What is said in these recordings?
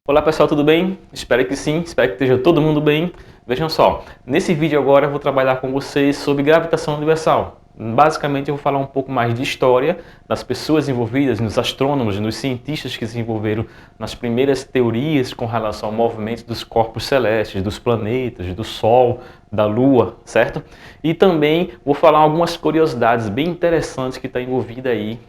Olá pessoal, tudo bem? Espero que sim, espero que esteja todo mundo bem. Vejam só, nesse vídeo agora eu vou trabalhar com vocês sobre gravitação universal. Basicamente eu vou falar um pouco mais de história das pessoas envolvidas, nos astrônomos, nos cientistas que se envolveram nas primeiras teorias com relação ao movimento dos corpos celestes, dos planetas, do Sol, da Lua, certo? E também vou falar algumas curiosidades bem interessantes que estão envolvidas aí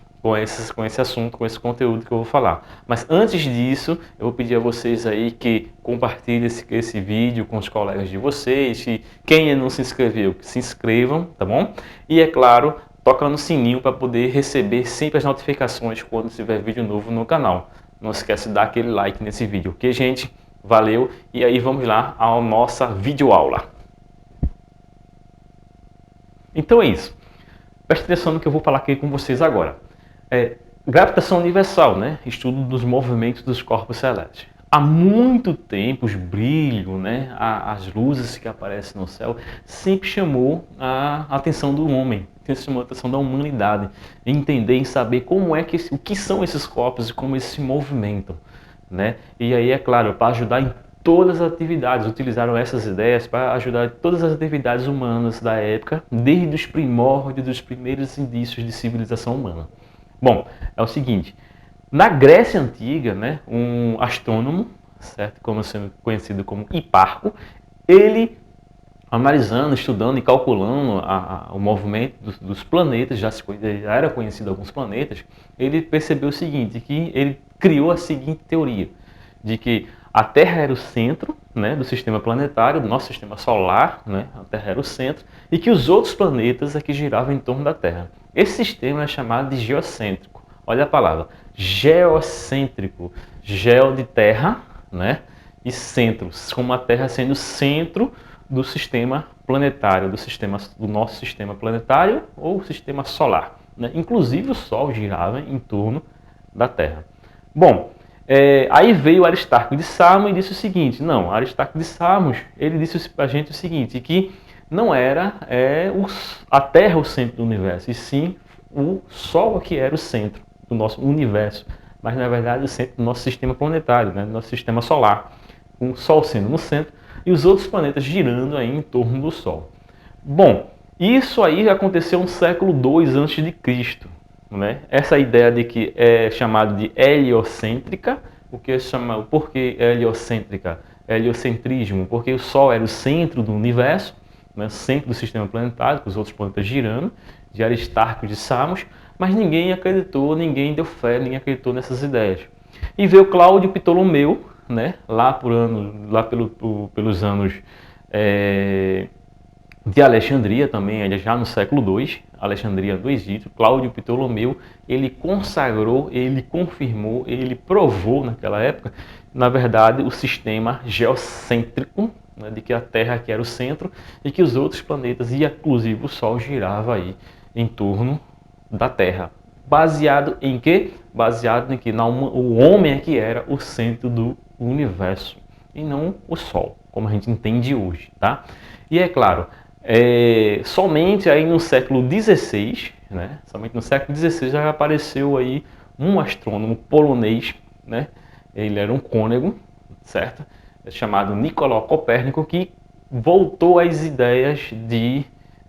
com esse assunto, com esse conteúdo que eu vou falar. Mas antes disso, eu vou pedir a vocês aí que compartilhem esse vídeo com os colegas de vocês, que quem ainda não se inscreveu, que se inscrevam, tá bom? E é claro, toca no sininho para poder receber sempre as notificações quando tiver vídeo novo no canal. Não esquece de dar aquele like nesse vídeo, ok, gente? Valeu! E aí vamos lá à nossa videoaula. Então é isso. Preste atenção no que eu vou falar aqui com vocês agora. Gravitação universal, né? Estudo dos movimentos dos corpos celestes. Há muito tempo, os brilhos, né? As luzes que aparecem no céu, sempre chamou a atenção do homem, sempre chamou a atenção da humanidade, em entender, em saber como é que, o que são esses corpos e como eles se movimentam, né? E aí, é claro, para ajudar em todas as atividades, utilizaram essas ideias para ajudar em todas as atividades humanas da época, desde os primórdios, dos primeiros indícios de civilização humana. Bom, é o seguinte, na Grécia Antiga, né, um astrônomo, certo, como sendo conhecido como Hiparco, ele, analisando, estudando e calculando o movimento dos planetas, já era conhecido alguns planetas, ele percebeu o seguinte, que ele criou a seguinte teoria, de que a Terra era o centro, né, do sistema planetário, do nosso sistema solar, né, a Terra era o centro, e que os outros planetas é que giravam em torno da Terra. Esse sistema é chamado de geocêntrico. Olha a palavra, geocêntrico. Geo de terra, né, e centro, como a Terra sendo o centro do sistema planetário, do nosso sistema planetário ou sistema solar, né? Inclusive o Sol girava em torno da Terra. Bom, aí veio Aristarco de Samos e disse o seguinte, não, Aristarco de Samos, ele disse para a gente o seguinte, que não era a Terra o centro do universo, e sim o Sol que era o centro do nosso universo, mas na verdade o centro do nosso sistema planetário, né, do nosso sistema solar, com o Sol sendo no centro e os outros planetas girando aí em torno do Sol. Bom, isso aí aconteceu no século II a.C., né? Essa ideia de que é chamado de heliocêntrica, por que heliocêntrica? Heliocentrismo, porque o Sol era o centro do universo, né? Centro do sistema planetário, com os outros planetas girando, de Aristarco de Samos, mas ninguém acreditou, ninguém deu fé, ninguém acreditou nessas ideias. E veio Cláudio Ptolomeu, né? Pelos anos de Alexandria também, já no século II, Alexandria do Egito, Cláudio Ptolomeu, ele consagrou, ele confirmou, ele provou naquela época, na verdade, o sistema geocêntrico, né, de que a Terra que era o centro e que os outros planetas, e inclusive o Sol, girava aí em torno da Terra. Baseado em quê? Baseado em que o homem é que era o centro do universo e não o Sol, como a gente entende hoje, tá? E é claro, somente aí no século XVI, né? Somente no século XVI já apareceu aí um astrônomo polonês, né? Ele era um cônego, certo? Chamado Nicolau Copérnico, que voltou às ideias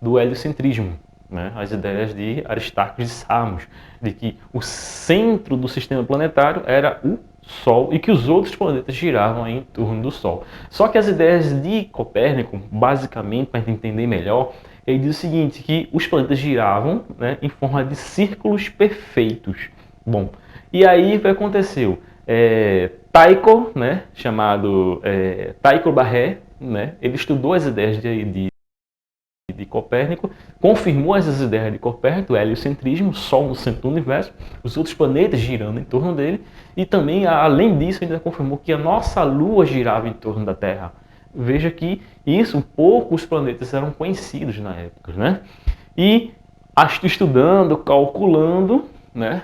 do heliocentrismo, né? As ideias de Aristarco de Samos, de que o centro do sistema planetário era o Sol e que os outros planetas giravam em torno do Sol. Só que as ideias de Copérnico, basicamente, para a gente entender melhor, ele diz o seguinte, que os planetas giravam, né, em forma de círculos perfeitos. Bom, e aí o que aconteceu? Tycho, né, chamado Tycho Brahe, né, ele estudou as ideias de Copérnico, confirmou essas ideias de Copérnico, o heliocentrismo, o Sol no centro do universo, os outros planetas girando em torno dele, e também, além disso, ainda confirmou que a nossa Lua girava em torno da Terra. Veja que isso, poucos planetas eram conhecidos na época, né? E estudando, calculando, né,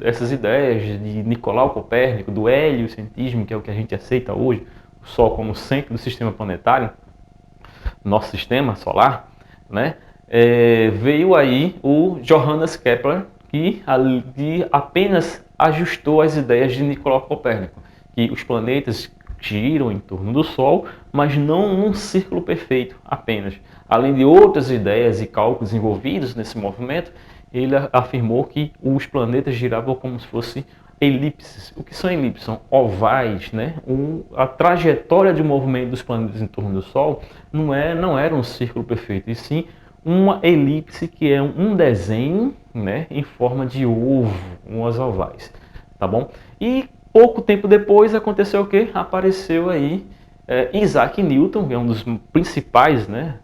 essas ideias de Nicolau Copérnico, do heliocentrismo, que é o que a gente aceita hoje, o Sol como centro do sistema planetário, nosso sistema solar, né? Veio aí o Johannes Kepler, que apenas ajustou as ideias de Nicolau Copérnico, que os planetas giram em torno do Sol, mas não num círculo perfeito apenas. Além de outras ideias e cálculos envolvidos nesse movimento, ele afirmou que os planetas giravam como se fossem elipses. O que são elipses? São ovais, né? A trajetória de movimento dos planetas em torno do Sol não era um círculo perfeito, e sim uma elipse, que é um desenho, né, em forma de ovo, umas ovais, tá bom? E pouco tempo depois aconteceu o quê? Apareceu aí Isaac Newton, que é um dos principais, né,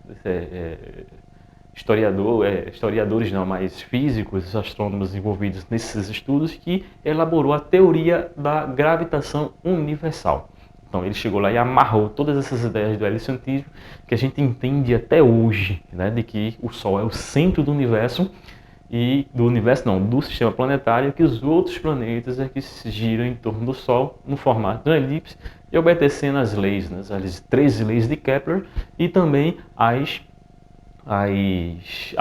historiadores não, mas físicos, astrônomos envolvidos nesses estudos, que elaborou a teoria da gravitação universal. Então ele chegou lá e amarrou todas essas ideias do heliocentrismo que a gente entende até hoje, né, de que o Sol é o centro do universo, e do sistema planetário, que os outros planetas é que se giram em torno do Sol no formato de uma elipse, e obedecendo as leis, né, as 13 leis de Kepler, e também a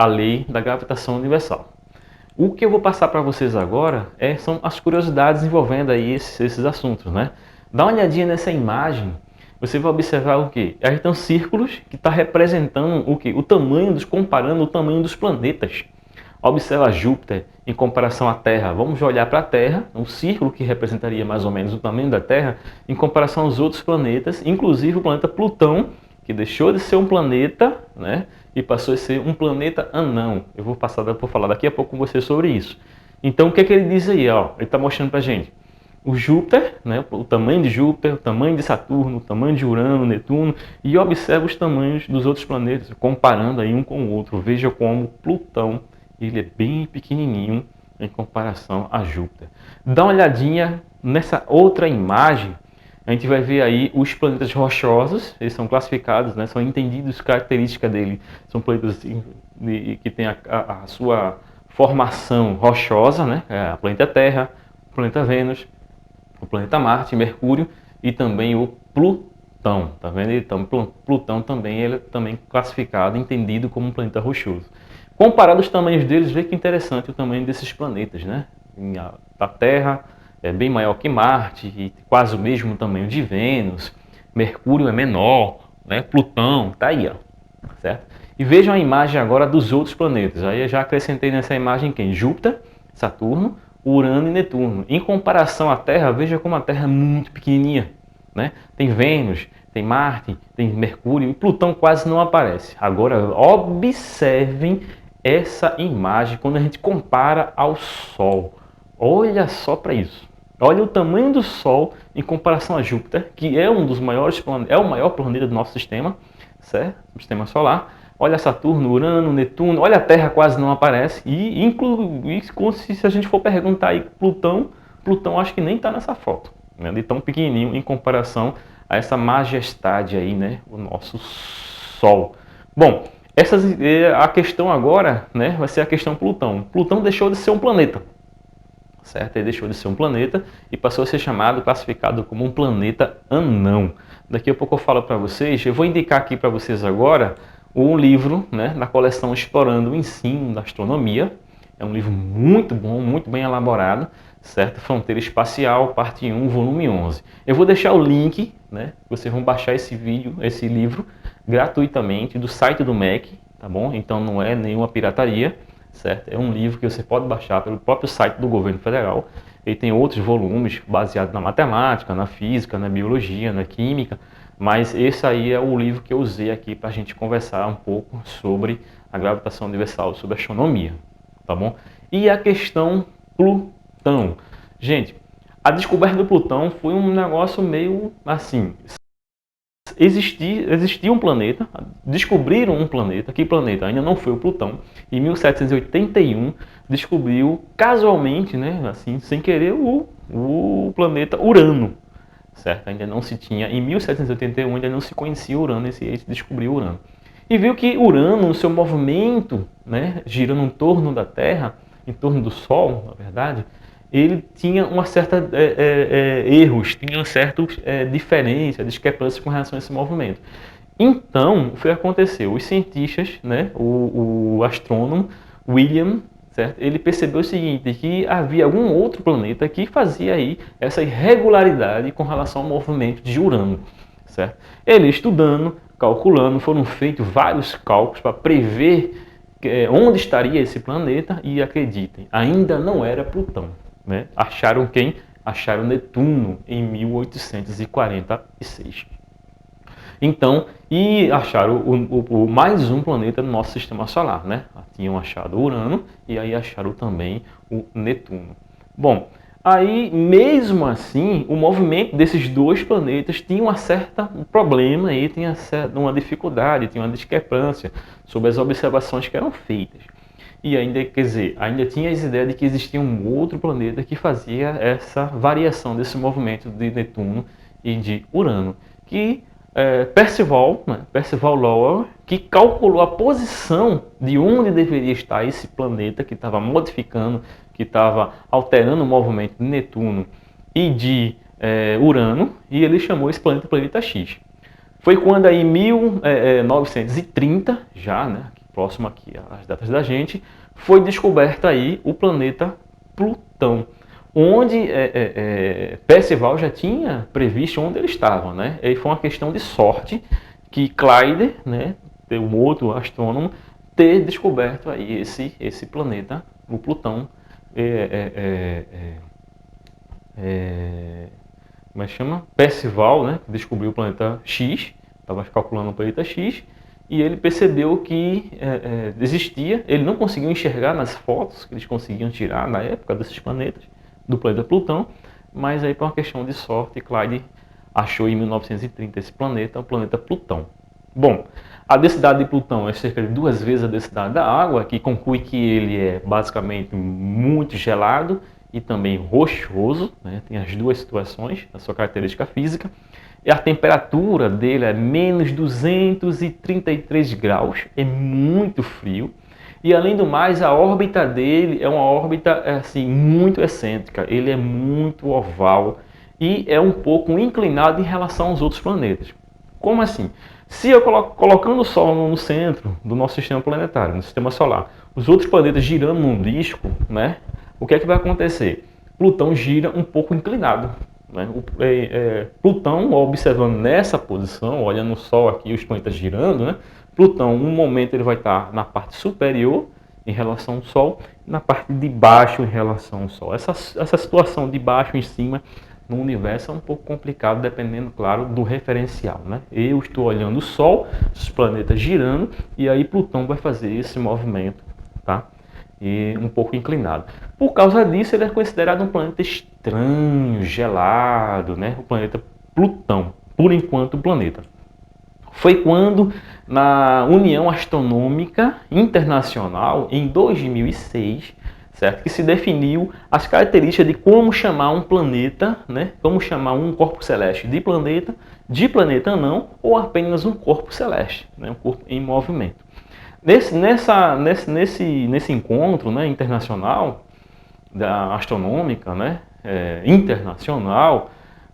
lei da gravitação universal. O que eu vou passar para vocês agora são as curiosidades envolvendo aí esses assuntos, né? Dá uma olhadinha nessa imagem, você vai observar o quê? Aí estão círculos que está representando o quê? Comparando o tamanho dos planetas. Observa Júpiter em comparação à Terra. Vamos olhar para a Terra, um círculo que representaria mais ou menos o tamanho da Terra, em comparação aos outros planetas, inclusive o planeta Plutão, que deixou de ser um planeta, né, e passou a ser um planeta anão. Eu vou falar daqui a pouco com você sobre isso. Então, o que é que ele diz aí? Ó, ele está mostrando para a gente o Júpiter, né, o tamanho de Júpiter, o tamanho de Saturno, o tamanho de Urano, Netuno, e observa os tamanhos dos outros planetas, comparando aí um com o outro. Veja como Plutão, ele é bem pequenininho em comparação a Júpiter. Dá uma olhadinha nessa outra imagem. A gente vai ver aí os planetas rochosos, eles são classificados, né, são entendidos características dele. São planetas que têm a sua formação rochosa, né, o planeta Terra, o planeta Vênus, o planeta Marte, Mercúrio e também o Plutão. Tá vendo? Então, Plutão também, ele é também classificado, entendido como um planeta rochoso. Comparado os tamanhos deles, vê que interessante o tamanho desses planetas, né? A Terra é bem maior que Marte, e quase o mesmo tamanho de Vênus. Mercúrio é menor, né? Plutão está aí, ó, certo? E vejam a imagem agora dos outros planetas. Aí eu já acrescentei nessa imagem quem? Júpiter, Saturno, Urano e Netuno. Em comparação à Terra, veja como a Terra é muito pequenininha, né? Tem Vênus, tem Marte, tem Mercúrio, e Plutão quase não aparece. Agora observem essa imagem quando a gente compara ao Sol. Olha só para isso. Olha o tamanho do Sol em comparação a Júpiter, que é um dos maiores planetas, é o maior planeta do nosso sistema, certo? Sistema solar. Olha Saturno, Urano, Netuno. Olha a Terra, quase não aparece. E se a gente for perguntar aí Plutão acho que nem está nessa foto, né? De tão pequenininho em comparação a essa majestade aí, né? O nosso Sol. Bom, a questão agora, né, vai ser a questão Plutão. Plutão deixou de ser um planeta, certo? Ele deixou de ser um planeta e passou a ser classificado como um planeta anão. Daqui a pouco eu falo para vocês, eu vou indicar aqui para vocês agora um livro, né, da coleção Explorando o Ensino da Astronomia. É um livro muito bom, muito bem elaborado, certo? Fronteira Espacial, parte 1, volume 11. Eu vou deixar o link, né? Vocês vão baixar esse livro gratuitamente do site do MEC, tá bom? Então não é nenhuma pirataria, certo? É um livro que você pode baixar pelo próprio site do governo federal. Ele tem outros volumes baseados na matemática, na física, na biologia, na química, mas esse aí é o livro que eu usei aqui para a gente conversar um pouco sobre a gravitação universal, sobre astronomia, tá bom? E a questão Plutão. Gente, a descoberta do Plutão foi um negócio meio assim. Existia um planeta, descobriram um planeta. Que planeta? Ainda não foi o Plutão. Em 1781 descobriu casualmente, né, assim, sem querer, o planeta Urano, certo? Ainda não se tinha, em 1781 ainda não se conhecia Urano, esse descobriu Urano. E viu que Urano, no seu movimento, né, girando em torno da Terra, em torno do Sol, na verdade, ele tinha uma certa erros, tinha uma certa diferença, discrepância com relação a esse movimento. Então, o que aconteceu? Os cientistas, né, o astrônomo William, certo? Ele percebeu o seguinte, que havia algum outro planeta que fazia aí essa irregularidade com relação ao movimento de Urano, certo? Ele estudando, calculando, foram feitos vários cálculos para prever onde estaria esse planeta e acreditem, ainda não era Plutão, né? Acharam quem? Acharam Netuno em 1846. Então, e acharam mais um planeta no nosso sistema solar, né? Tinham achado Urano e aí acharam também o Netuno. Bom, aí mesmo assim, o movimento desses dois planetas tinha um certo problema aí, tinha uma dificuldade, tinha uma discrepância sobre as observações que eram feitas. E ainda, quer dizer, ainda tinha as ideias de que existia um outro planeta que fazia essa variação desse movimento de Netuno e de Urano, que Percival Lowell, que calculou a posição de onde deveria estar esse planeta que estava modificando, que estava alterando o movimento de Netuno e de Urano, e ele chamou esse planeta X. Foi quando aí em 1930, já, né, próximo aqui às datas da gente, foi descoberto aí o planeta Plutão, onde Percival já tinha previsto onde ele estava, né? E foi uma questão de sorte que Clyde, né, um outro astrônomo, ter descoberto aí esse planeta, o Plutão, como é que chama? Percival, né, que descobriu o planeta X, estava calculando o planeta X, e ele percebeu que existia, ele não conseguiu enxergar nas fotos que eles conseguiam tirar na época desses planetas, do planeta Plutão, mas aí por uma questão de sorte, Clyde achou em 1930 esse planeta, o planeta Plutão. Bom, a densidade de Plutão é cerca de 2 vezes a densidade da água, que conclui que ele é basicamente muito gelado e também rochoso, né? Tem as duas situações, a sua característica física, e a temperatura dele é menos 233 graus, é muito frio. E além do mais, a órbita dele é uma órbita assim, muito excêntrica, ele é muito oval e é um pouco inclinado em relação aos outros planetas. Como assim? Se eu colocando o Sol no centro do nosso sistema planetário, no sistema solar, os outros planetas girando num disco, né, o que é que vai acontecer? Plutão gira um pouco inclinado. Né? Plutão, observando nessa posição, olhando o Sol aqui, os planetas girando, né? Plutão, um momento ele vai estar na parte superior em relação ao Sol, e na parte de baixo em relação ao Sol. Essa situação de baixo em cima no universo é um pouco complicado, dependendo, claro, do referencial. Né? Eu estou olhando o Sol, os planetas girando, e aí Plutão vai fazer esse movimento, tá? E um pouco inclinado. Por causa disso, ele é considerado um planeta estranho, gelado, né? O planeta Plutão, por enquanto, o planeta. Foi quando, na União Astronômica Internacional, em 2006, certo? Que se definiu as características de como chamar um planeta, né? Como chamar um corpo celeste de planeta não, ou apenas um corpo celeste, né? Um corpo em movimento. Nesse encontro, né, internacional, da astronômica, né, internacional,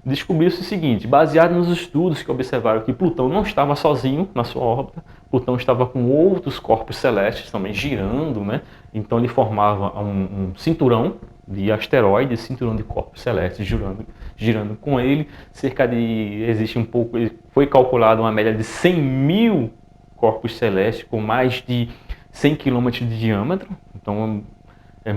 descobriu-se o seguinte: baseado nos estudos que observaram que Plutão não estava sozinho na sua órbita, Plutão estava com outros corpos celestes também girando, né? Então ele formava um cinturão de asteroides, cinturão de corpos celestes girando com ele. Foi calculado uma média de 100 mil corpos celestes com mais de 100 km de diâmetro. Então é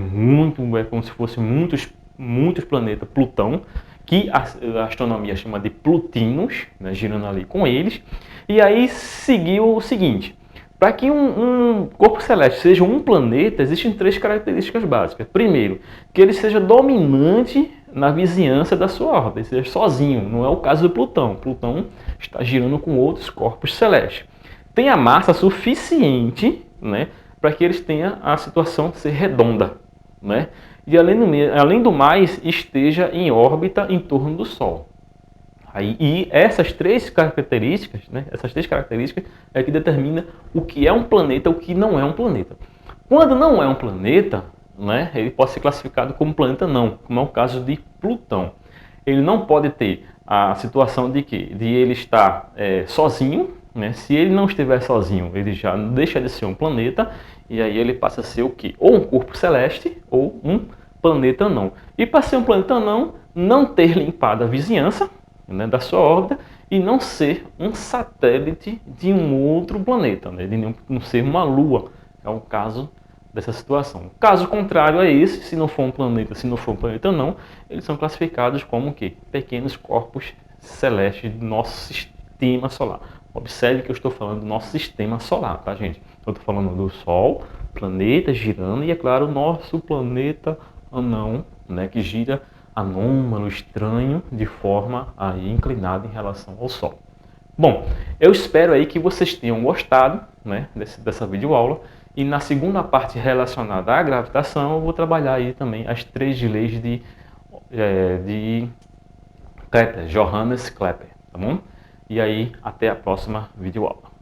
como se fosse muitos planetas Plutão, que a astronomia chama de plutinos, né, girando ali com eles. E aí seguiu o seguinte: para que um corpo celeste seja um planeta, existem 3 características básicas. Primeiro, que ele seja dominante na vizinhança da sua órbita, ele seja sozinho. Não é o caso do Plutão. Plutão está girando com outros corpos celestes. Tenha massa suficiente, né, para que eles tenham a situação de ser redonda, né? E além do mais, esteja em órbita em torno do Sol. E essas 3 características, né, é que determina o que é um planeta e o que não é um planeta. Quando não é um planeta, né, ele pode ser classificado como planeta não, como é o caso de Plutão. Ele não pode ter a situação de que de ele estar sozinho, né? Se ele não estiver sozinho, ele já deixa de ser um planeta e aí ele passa a ser o quê? Ou um corpo celeste ou um planeta não. E para ser um planeta não, não ter limpado a vizinhança, né, da sua órbita e não ser um satélite de um outro planeta, né, de não ser uma lua. É o caso dessa situação. Caso contrário a esse, se não for um planeta, se não for um planeta não, eles são classificados como o quê? Pequenos corpos celestes do nosso sistema solar. Observe que eu estou falando do nosso sistema solar, tá, gente? Eu estou falando do Sol, planeta girando e, é claro, o nosso planeta anão, né, que gira anômalo, estranho, de forma aí inclinada em relação ao Sol. Bom, eu espero aí que vocês tenham gostado, né, dessa videoaula. E na segunda parte relacionada à gravitação, eu vou trabalhar aí também as 3 leis de Kepler, Johannes Kepler, tá bom? E aí, até a próxima videoaula.